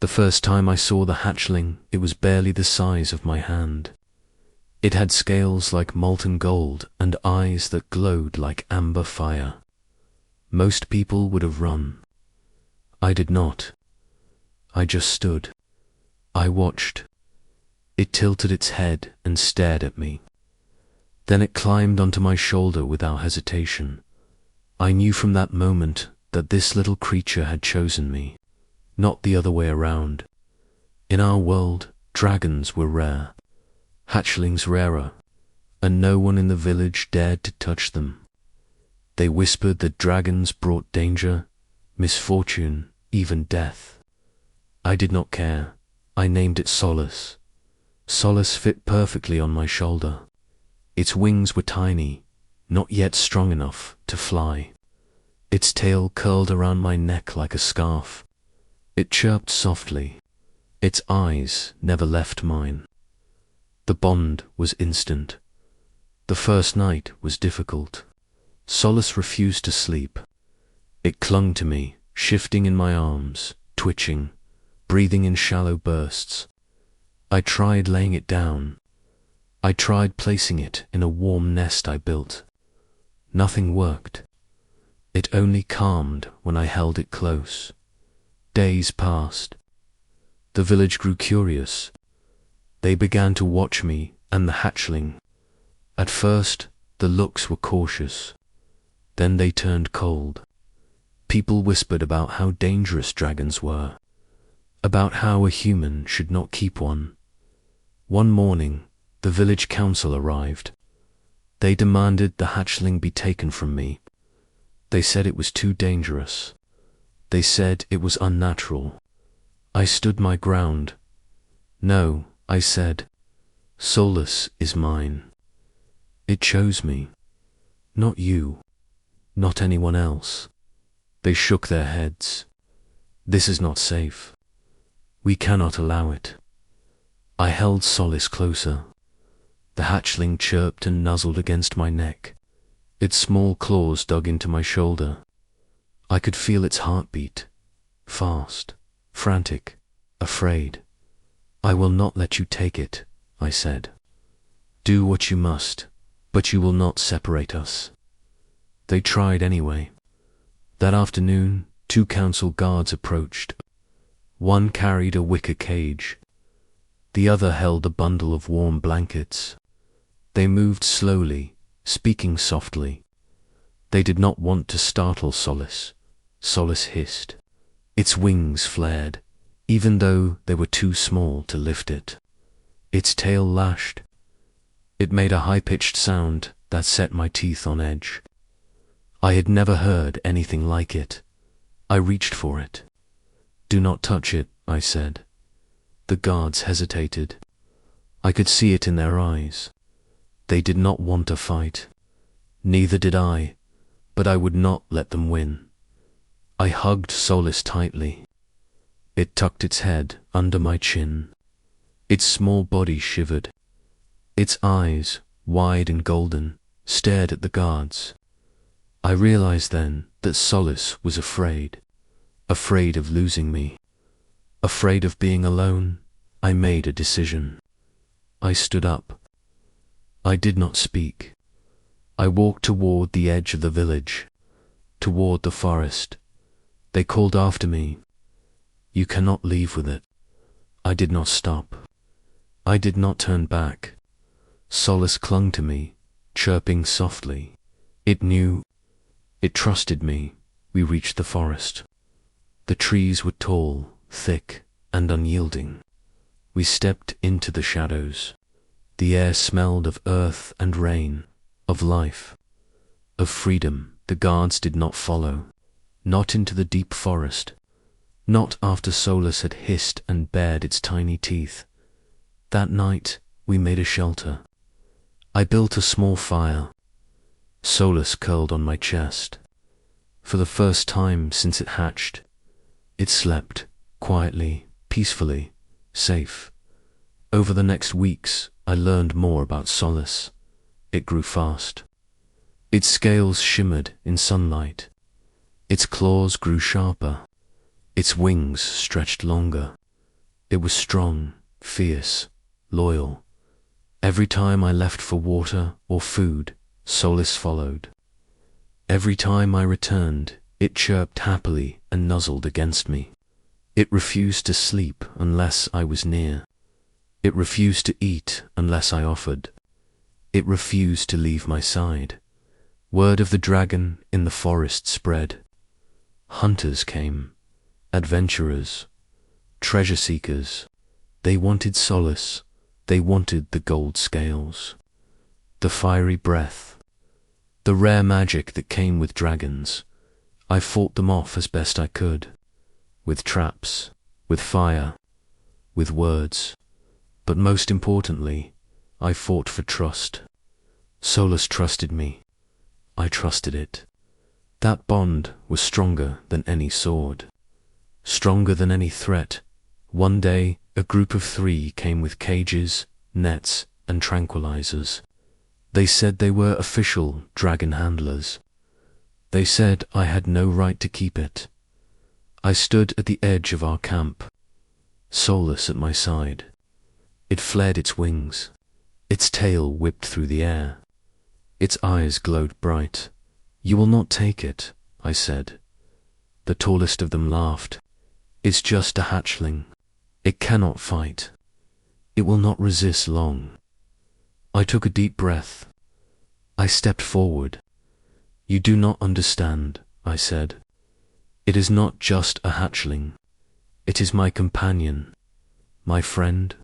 The first time I saw the hatchling, it was barely the size of my hand. It had scales like molten gold and eyes that glowed like amber fire. Most people would have run. I did not. I just stood. I watched. It tilted its head and stared at me. Then it climbed onto my shoulder without hesitation. I knew from that moment that this little creature had chosen me, not the other way around. In our world, dragons were rare, hatchlings rarer, and no one in the village dared to touch them. They whispered that dragons brought danger, misfortune, even death. I did not care. I named it Solace. Solace fit perfectly on my shoulder. Its wings were tiny, not yet strong enough to fly. Its tail curled around my neck like a scarf. It chirped softly. Its eyes never left mine. The bond was instant. The first night was difficult. Solace refused to sleep. It clung to me, shifting in my arms, twitching, breathing in shallow bursts. I tried laying it down. I tried placing it in a warm nest I built. Nothing worked. It only calmed when I held it close. Days passed. The village grew curious. They began to watch me and the hatchling. At first, the looks were cautious. Then they turned cold. People whispered about how dangerous dragons were, about how a human should not keep one. One morning, the village council arrived. They demanded the hatchling be taken from me. They said it was too dangerous. They said it was unnatural. I stood my ground. No, I said, Solace is mine. It chose me, not you, not anyone else. They shook their heads. This is not safe. We cannot allow it. I held Solace closer. The hatchling chirped and nuzzled against my neck. Its small claws dug into my shoulder. I could feel its heartbeat, fast, frantic, afraid. I will not let you take it, I said. Do what you must, but you will not separate us. They tried anyway. That afternoon, 2 council guards approached. One carried a wicker cage. The other held a bundle of warm blankets. They moved slowly, speaking softly. They did not want to startle Solace. Solace hissed. Its wings flared, even though they were too small to lift it. Its tail lashed. It made a high-pitched sound that set my teeth on edge. I had never heard anything like it. I reached for it. Do not touch it, I said. The guards hesitated. I could see it in their eyes. They did not want a fight. Neither did I, but I would not let them win. I hugged Solace tightly. It tucked its head under my chin. Its small body shivered. Its eyes, wide and golden, stared at the guards. I realized then that Solace was afraid of losing me, afraid of being alone. I made a decision. I stood up. I did not speak. I walked toward the edge of the village, toward the forest. They called after me. You cannot leave with it. I did not stop. I did not turn back. Solace clung to me, chirping softly. It knew. It trusted me. We reached the forest. The trees were tall, thick, and unyielding. We stepped into the shadows. The air smelled of earth and rain, of life, of freedom. The guards did not follow, not into the deep forest, not after Solace had hissed and bared its tiny teeth. That night, we made a shelter. I built a small fire. Solace curled on my chest. For the first time since it hatched, it slept, quietly, peacefully, safe. Over the next weeks, I learned more about Solace. It grew fast. Its scales shimmered in sunlight. Its claws grew sharper. Its wings stretched longer. It was strong, fierce, loyal. Every time I left for water or food, Solace followed. Every time I returned, it chirped happily and nuzzled against me. It refused to sleep unless I was near. It refused to eat unless I offered. It refused to leave my side. Word of the dragon in the forest spread. Hunters came, adventurers, treasure seekers. They wanted Solace. They wanted the gold scales, the fiery breath, the rare magic that came with dragons. I fought them off as best I could, with traps, with fire, with words. But most importantly, I fought for trust. Solace trusted me. I trusted it. That bond was stronger than any sword, stronger than any threat. One day, a group of 3 came with cages, nets, and tranquilizers. They said they were official dragon handlers. They said I had no right to keep it. I stood at the edge of our camp, Solace at my side. It flared its wings. Its tail whipped through the air. Its eyes glowed bright. "You will not take it," I said. The tallest of them laughed. "It's just a hatchling. It cannot fight. It will not resist long." I took a deep breath. I stepped forward. "You do not understand," I said. "It is not just a hatchling. It is my companion, my friend,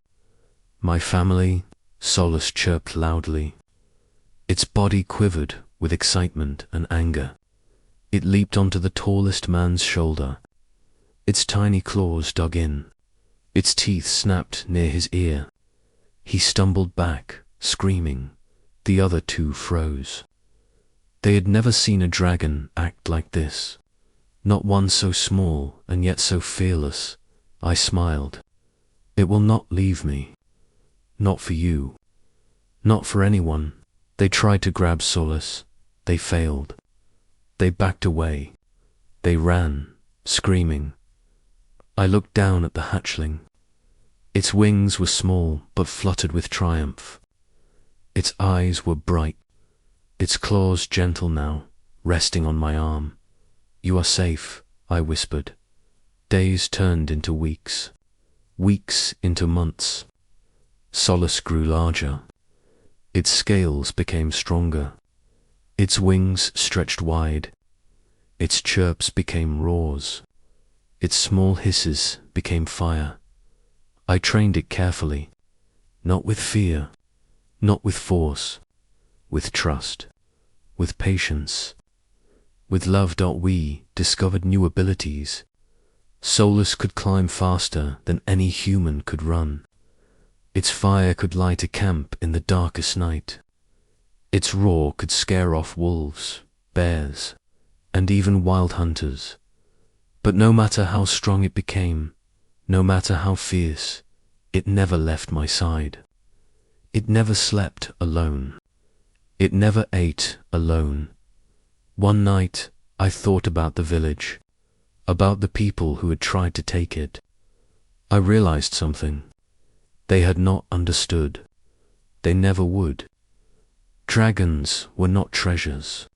my family." Solace chirped loudly. Its body quivered with excitement and anger. It leaped onto the tallest man's shoulder. Its tiny claws dug in. Its teeth snapped near his ear. He stumbled back, screaming. The other 2 froze. They had never seen a dragon act like this. Not one so small and yet so fearless. I smiled. "It will not leave me. Not for you. Not for anyone." They tried to grab Solace. They failed. They backed away. They ran, screaming. I looked down at the hatchling. Its wings were small but fluttered with triumph. Its eyes were bright. Its claws gentle now, resting on my arm. "You are safe," I whispered. Days turned into weeks. Weeks into months. Solace grew larger. Its scales became stronger. Its wings stretched wide. Its chirps became roars. Its small hisses became fire. I trained it carefully, not with fear, not with force, with trust, with patience. With love. We discovered new abilities. Solace could climb faster than any human could run. Its fire could light a camp in the darkest night. Its roar could scare off wolves, bears, and even wild hunters. But no matter how strong it became, no matter how fierce, it never left my side. It never slept alone. It never ate alone. One night, I thought about the village, about the people who had tried to take it. I realized something. They had not understood. They never would. Dragons were not treasures.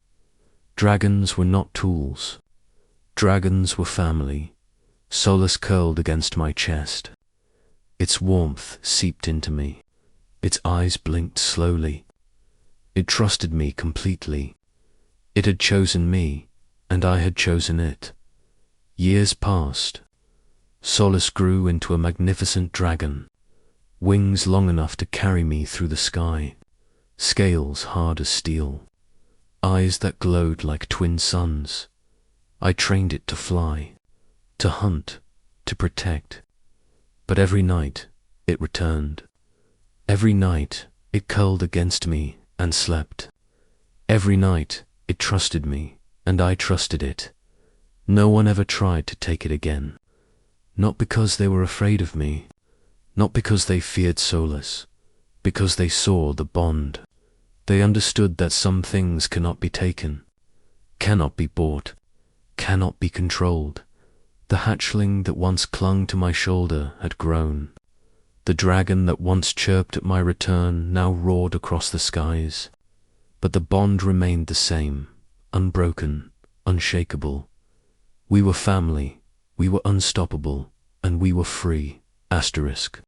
Dragons were not tools. Dragons were family. Solace curled against my chest. Its warmth seeped into me. Its eyes blinked slowly. It trusted me completely. It had chosen me, and I had chosen it. Years passed. Solace grew into a magnificent dragon. Wings long enough to carry me through the sky, scales hard as steel, eyes that glowed like twin suns. I trained it to fly, to hunt, to protect. But every night it returned. Every night it curled against me and slept. Every night it trusted me, and I trusted it. No one ever tried to take it again. Not because they were afraid of me, not because they feared Solace, because they saw the bond. They understood that some things cannot be taken, cannot be bought, cannot be controlled. The hatchling that once clung to my shoulder had grown. The dragon that once chirped at my return now roared across the skies. But the bond remained the same, unbroken, unshakable. We were family, we were unstoppable, and we were free. Asterisk.